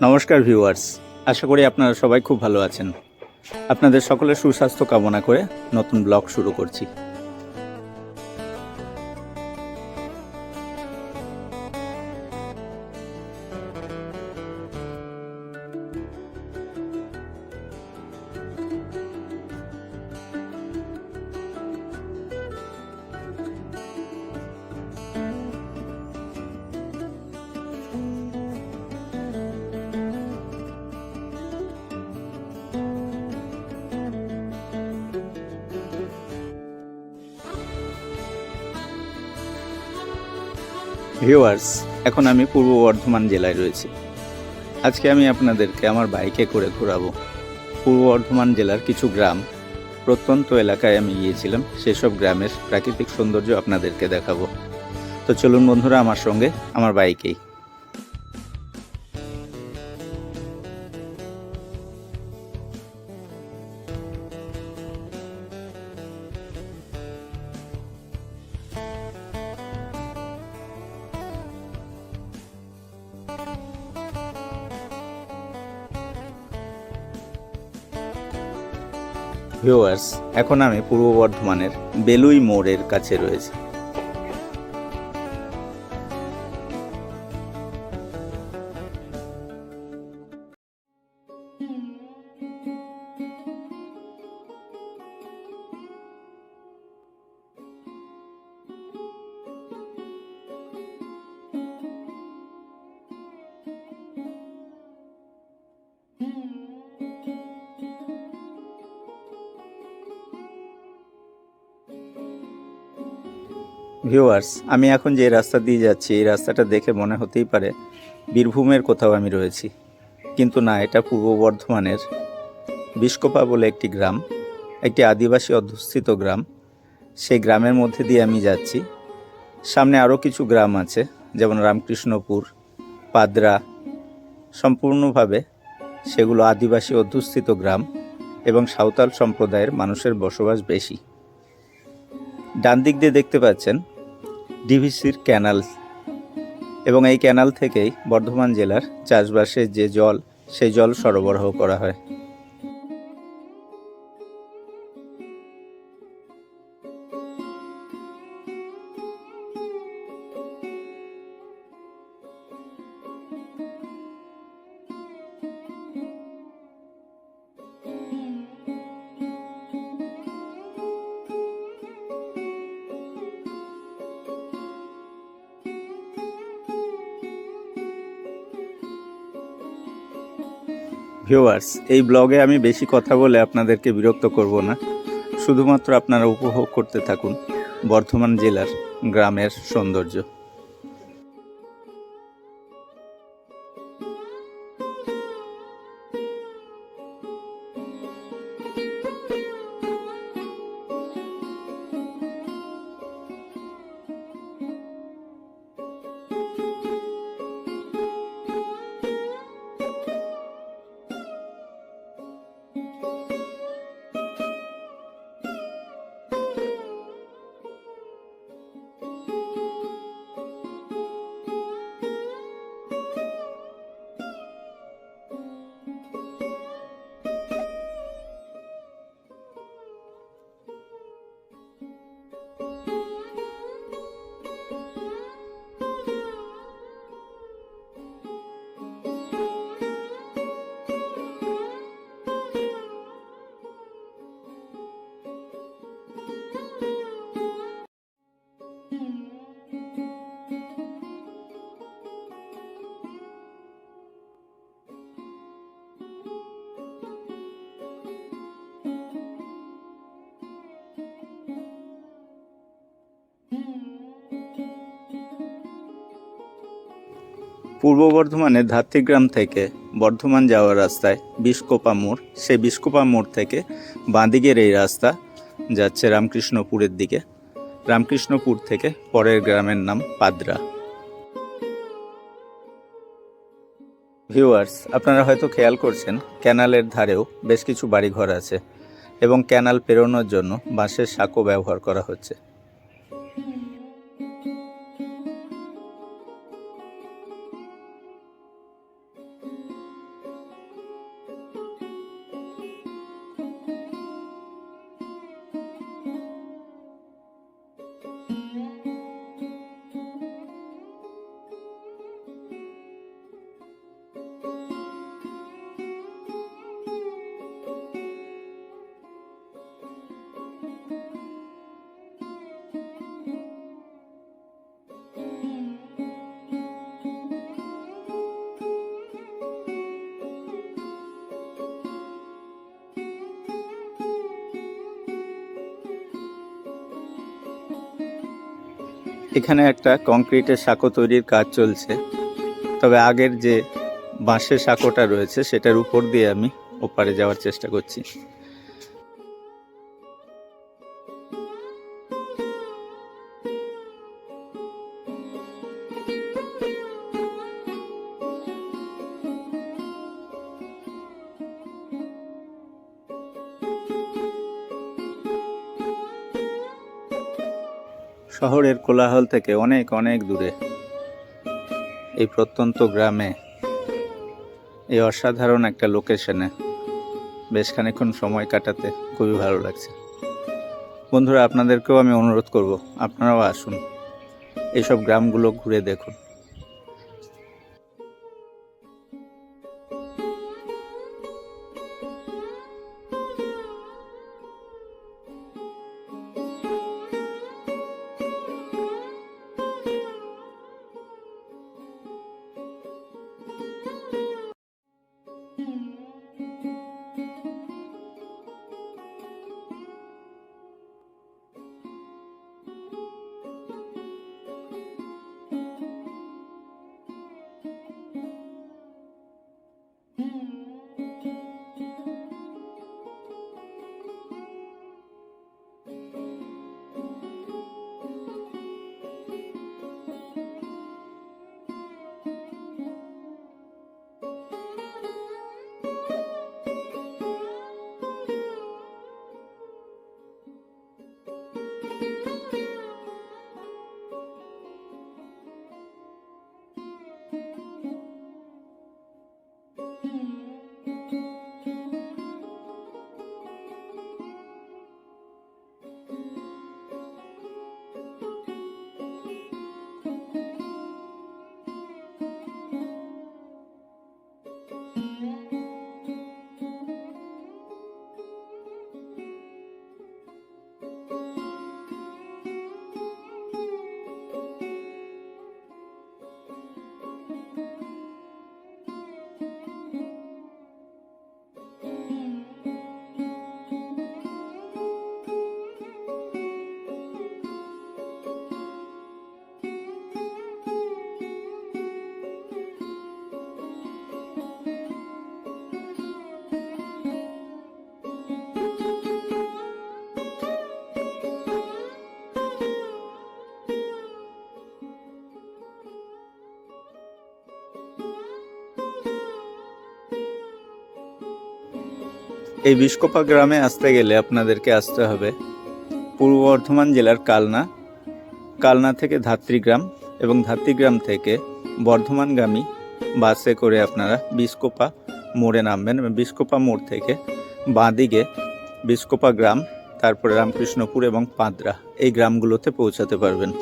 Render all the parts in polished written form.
নমস্কার ভিউয়ার্স, আশা করি আপনারা সবাই খুব ভালো আছেন। আপনাদের সকলের সুস্বাস্থ্য কামনা করে নতুন ব্লগ শুরু করছি। ভিউয়ার্স, এখন আমি পূর্ব বর্ধমান জেলায় রয়েছি। আজকে আমি আপনাদেরকে আমার বাইকে করে ঘোরাবো। পূর্ব বর্ধমান জেলার কিছু গ্রাম, প্রত্যন্ত এলাকায় আমি গিয়েছিলাম, সেসব গ্রামের প্রাকৃতিক সৌন্দর্য আপনাদেরকে দেখাবো। তো চলুন বন্ধুরা আমার সঙ্গে, আমার বাইকেই। ভিউয়ার্স, এখন আমি পূর্ব বর্ধমানের বেলুই মোড়ের কাছে রয়েছি। ভিউয়ার্স, আমি এখন যে রাস্তা দিয়ে যাচ্ছি, এই রাস্তাটা দেখে মনে হতেই পারে বীরভূমের কোথাও আমি রয়েছি, কিন্তু না, এটা পূর্ব বর্ধমানের বিষ্কোপা বলে একটি গ্রাম, একটি আদিবাসী অধ্যুষিত গ্রাম। সেই গ্রামের মধ্যে দিয়ে আমি যাচ্ছি। সামনে আরও কিছু গ্রাম আছে, যেমন রামকৃষ্ণপুর, পাদরা, সম্পূর্ণভাবে সেগুলো আদিবাসী অধ্যুষিত গ্রাম এবং সাঁওতাল সম্প্রদায়ের মানুষের বসবাস বেশি। ডান দিক দিয়ে দেখতে পাচ্ছেন ডিভিসির ক্যানাল, এবং এই ক্যানাল থেকেই বর্ধমান জেলার চাষবাসের যে জল, সেই জল সরবরাহ করা হয়। ভিউয়ার্স, এই ব্লগে আমি বেশি কথা বলে আপনাদেরকে বিরক্ত করব না, শুধুমাত্র আপনারা উপভোগ করতে থাকুন বর্ধমান জেলার গ্রামের সৌন্দর্য। পূর্ব বর্ধমানের ধাত্রীগ্রাম থেকে বর্ধমান যাওয়ার রাস্তায় বিষ্কোপা মোড়, সেই বিষ্কোপা মোড় থেকে বাঁদিকের এই রাস্তা যাচ্ছে রামকৃষ্ণপুরের দিকে। রামকৃষ্ণপুর থেকে পরের গ্রামের নাম পাদরা। ভিউয়ার্স, আপনারা হয়তো খেয়াল করছেন ক্যানালের ধারেও বেশ কিছু বাড়িঘর আছে এবং ক্যানাল পেরোনোর জন্য বাঁশের সাঁকো ব্যবহার করা হচ্ছে। এখানে একটা কংক্রিটের সাঁকো তৈরির কাজ চলছে, তবে আগের যে বাঁশের সাঁকোটা রয়েছে সেটার উপর দিয়ে আমি ওপারে যাওয়ার চেষ্টা করছি। শহরের কোলাহল থেকে অনেক অনেক দূরে এই প্রত্যন্ত গ্রামে এই অসাধারণ একটা লোকেশনে বেশ খানিকক্ষণ সময় কাটাতে খুবই ভালো লাগছে। বন্ধুরা, আপনাদেরকেও আমি অনুরোধ করব, আপনারাও আসুন, এইসব গ্রামগুলো ঘুরে দেখুন। এই বিশকোপা গ্রামে আসতে গেলে আপনাদেরকে আসতে হবে পূর্ব বর্ধমান জেলার কালনা, কালনা থেকে ধাত্রীগ্রাম, এবং ধাত্রীগ্রাম থেকে বর্ধমানগামী বাসে করে আপনারা বিশকোপা মোড়ে নামবেন এবং বিশকোপা মোড় থেকে বাঁদিকে বিশকোপা গ্রাম, তারপরে রামকৃষ্ণপুর এবং পাঁদরা, এই গ্রামগুলোতে পৌঁছাতে পারবেন।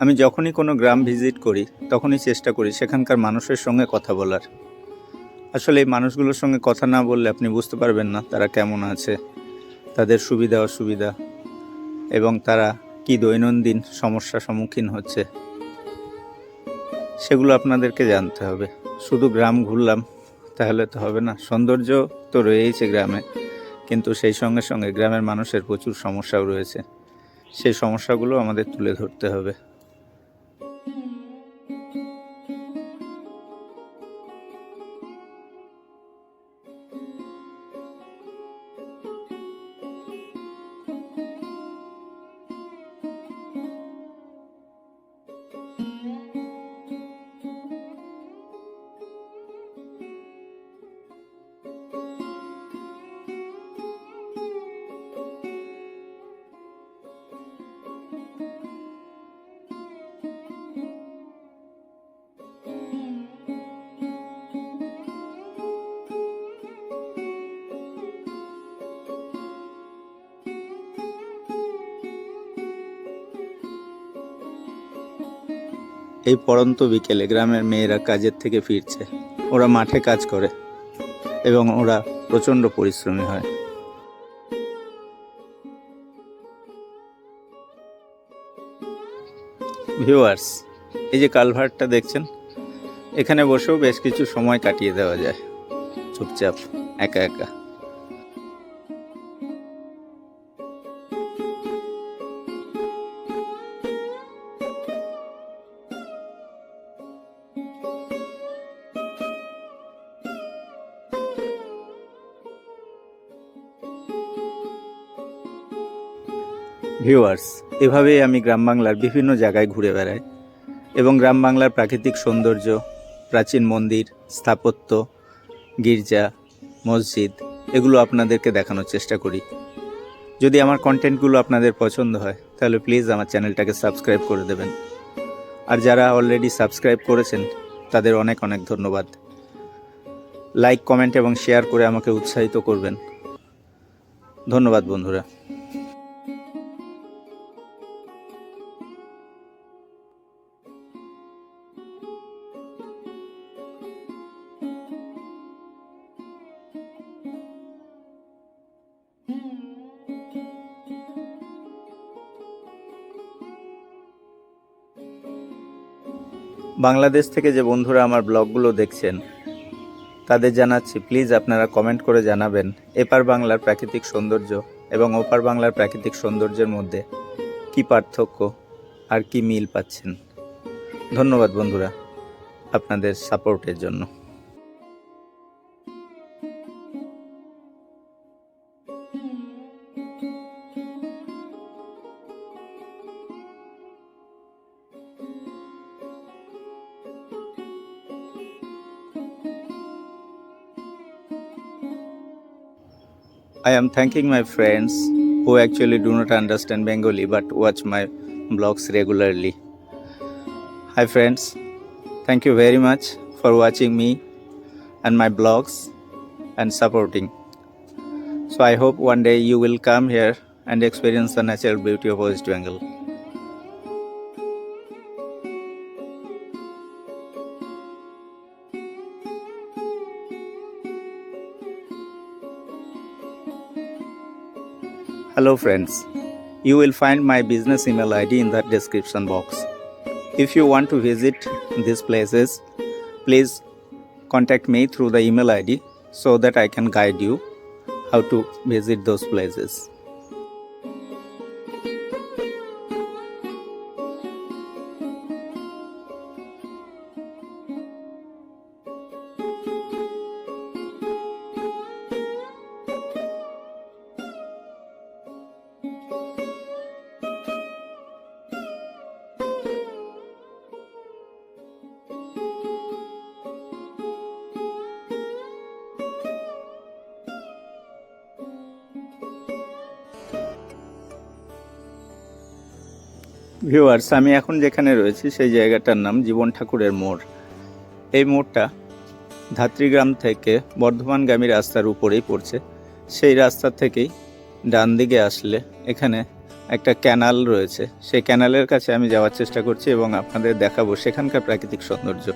আমি যখনই কোনো গ্রাম ভিজিট করি তখনই চেষ্টা করি সেখানকার মানুষের সঙ্গে কথা বলার। আসলে এই মানুষগুলোর সঙ্গে কথা না বললে আপনি বুঝতে পারবেন না তারা কেমন আছে, তাদের সুবিধা অসুবিধা, এবং তারা কি দৈনন্দিন সমস্যার সম্মুখীন হচ্ছে, সেগুলো আপনাদেরকে জানতে হবে। শুধু গ্রাম ঘুরলাম তাহলে তো হবে না, সৌন্দর্য তো রয়েইছে গ্রামে, কিন্তু সেই সঙ্গে সঙ্গে গ্রামের মানুষের প্রচুর সমস্যাও রয়েছে, সেই সমস্যাগুলো আমাদের তুলে ধরতে হবে। এই পড়ন্ত বিকেলে গ্রামের মেয়েরা কাজের থেকে ফিরছে। ওরা মাঠে কাজ করে এবং ওরা প্রচণ্ড পরিশ্রমী হয়। ভিউয়ার্স, এই যে কালভার্টটা দেখছেন, এখানে বসেও বেশ কিছু সময় কাটিয়ে দেওয়া যায় চুপচাপ একা একা। ভিউয়ার্স, এভাবেই আমি গ্রাম বাংলার বিভিন্ন জায়গায় ঘুরে বেড়াই এবং গ্রাম বাংলার প্রাকৃতিক সৌন্দর্য, প্রাচীন মন্দির, স্থাপত্য, গির্জা, মসজিদ এগুলো আপনাদেরকে দেখানোর চেষ্টা করি। যদি আমার কন্টেন্টগুলো আপনাদের পছন্দ হয় তাহলে প্লিজ আমার চ্যানেলটাকে সাবস্ক্রাইব করে দেবেন। আর যারা অলরেডি সাবস্ক্রাইব করেছেন তাদের অনেক অনেক ধন্যবাদ। লাইক, কমেন্ট এবং শেয়ার করে আমাকে উৎসাহিত করবেন। ধন্যবাদ বন্ধুরা। বাংলাদেশ থেকে যে বন্ধুরা আমার ব্লগগুলো দেখছেন তাদের জানাচ্ছি, প্লিজ আপনারা কমেন্ট করে জানাবেন এপার বাংলার প্রাকৃতিক সৌন্দর্য এবং ওপার বাংলার প্রাকৃতিক সৌন্দর্যের মধ্যে কি পার্থক্য আর কি মিল পাচ্ছেন। ধন্যবাদ বন্ধুরা আপনাদের সাপোর্টের জন্য। I am thanking my friends who actually do not understand Bengali but watch my blogs regularly. Hi friends, thank you very much for watching me and my blogs and supporting. So I hope one day you will come here and experience the natural beauty of West Bengal. Hello friends, you will find my business email ID in the description box. If you want to visit these places, please contact me through the email ID so that I can guide you how to visit those places. Viewers, আমি এখন যেখানে রয়েছি সেই জায়গাটার নাম জীবন ঠাকুরের মোড়। এই মোড়টা ধাত্রীগ্রাম থেকে বর্ধমানগামী রাস্তার উপরেই পড়ছে। সেই রাস্তা থেকেই ডান দিকে আসলে এখানে একটা ক্যানাল রয়েছে। সেই ক্যানালের কাছে আমি যাওয়ার চেষ্টা করছি এবং আপনাদের দেখাবো সেখানকার প্রাকৃতিক সৌন্দর্য।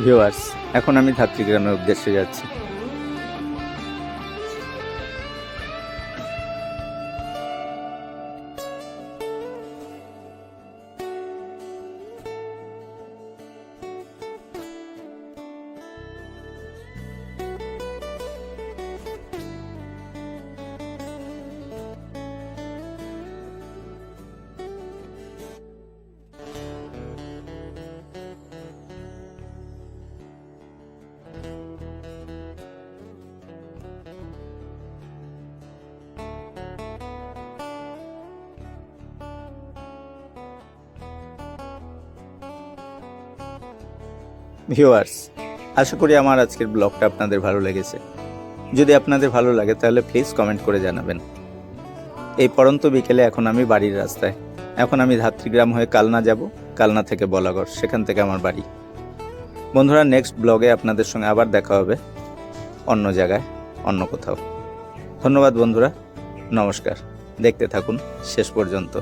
ভিউয়ার্স, এখন আমি ধাত্রী গ্রামের উদ্দেশ্যে যাচ্ছি। ভিউয়ার্স, আশা করি আমার আজকের ব্লগটা আপনাদের ভালো লেগেছে। যদি আপনাদের ভালো লাগে তাহলে প্লিজ কমেন্ট করে জানাবেন। এই পড়ন্ত বিকেলে এখন আমি বাড়ির রাস্তায়। এখন আমি ধাত্রীগ্রাম হয়ে কালনা যাব, কালনা থেকে বলাগড়, সেখান থেকে আমার বাড়ি। বন্ধুরা, নেক্সট ব্লগে আপনাদের সঙ্গে আবার দেখা হবে অন্য জায়গায়, অন্য কোথাও। ধন্যবাদ বন্ধুরা, নমস্কার। দেখতে থাকুন শেষ পর্যন্ত।